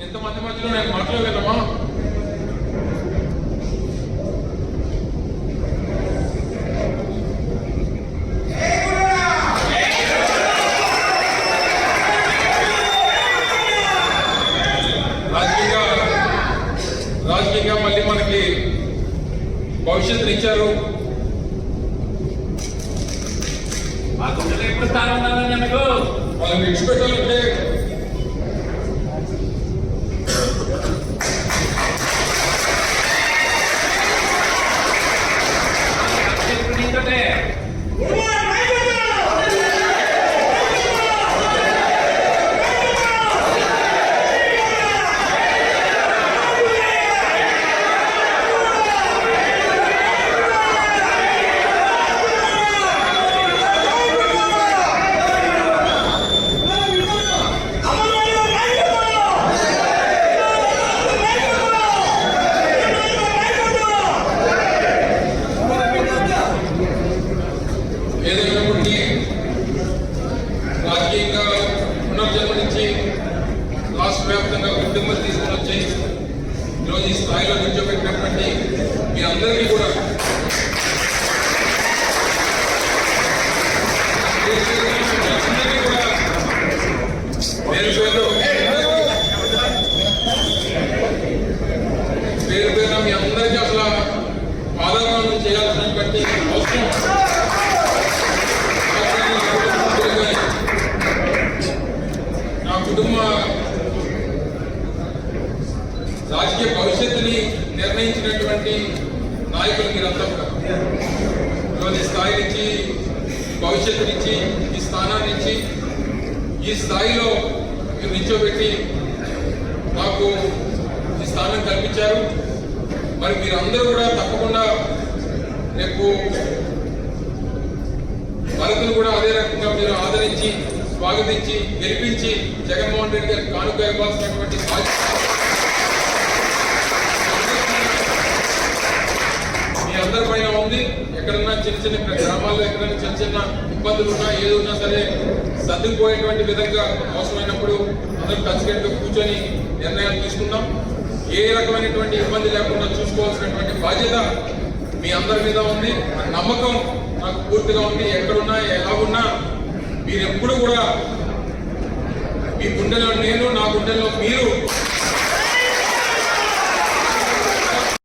ఎంతమంది మధ్యలో నేను మాట్లాడలేదమ్మా. రాజకీయంగా మళ్ళీ మనకి భవిష్యత్తుని ఇచ్చారు. ఎప్పుడు స్థానం ఉండాలని మీకు వాళ్ళని విడిచిపెట్టాలంటే ఏదైనప్పటికీ రాజకీయంగా పునర్జన్మ నుంచి రాష్ట్ర వ్యాప్తంగా కుటుంబం తీసుకుని వచ్చి ఈరోజు ఈ స్థాయిలో నిల్చోబెట్టినటువంటి మీ అందరికీ కూడా పేరు పేరున మీ అందరికీ అసలు పాదాలను చేయాల్సినటువంటి అవసరం నా కుటుంబ రాజకీయ భవిష్యత్తుని నిర్ణయించినటువంటి నాయకులు మీరంతా కూడా ఈరోజు ఈ స్థాయి నుంచి భవిష్యత్తునిచ్చి ఈ స్థానాన్ని ఇచ్చి ఈ స్థాయిలో మీరు నిల్చోబెట్టి నాకు ఈ స్థానం కల్పించారు. మరి మీరందరూ కూడా తప్పకుండా రేపు భరత్ను కూడా అదే రకంగా మీరు ఆదరించి స్వాగతించి గెలిపించి జగన్మోహన్ రెడ్డి గారికి కానుక ఇవ్వాల్సినటువంటి మీ అందరి పైన ఉంది. ఎక్కడన్నా చిన్న చిన్న గ్రామాల్లో ఎక్కడైనా చిన్న చిన్న ఇబ్బందులు ఉన్నా ఏది ఉన్నా సరే సర్దుకుపోయేటువంటి విధంగా అవసరమైనప్పుడు అందరూ కలిసికట్టుగా కూర్చొని నిర్ణయాలు తీసుకుందాం. ఏ రకమైనటువంటి ఇబ్బంది లేకుండా చూసుకోవాల్సినటువంటి బాధ్యత మీ అందరి మీద ఉంది. నమ్మకం నాకు పూర్తిగా ఉంది. ఎక్కడున్నా ఎలా ఉన్నా మీరు ఎప్పుడు కూడా మీ గుండెలో నేను, నా గుండెల్లో మీరు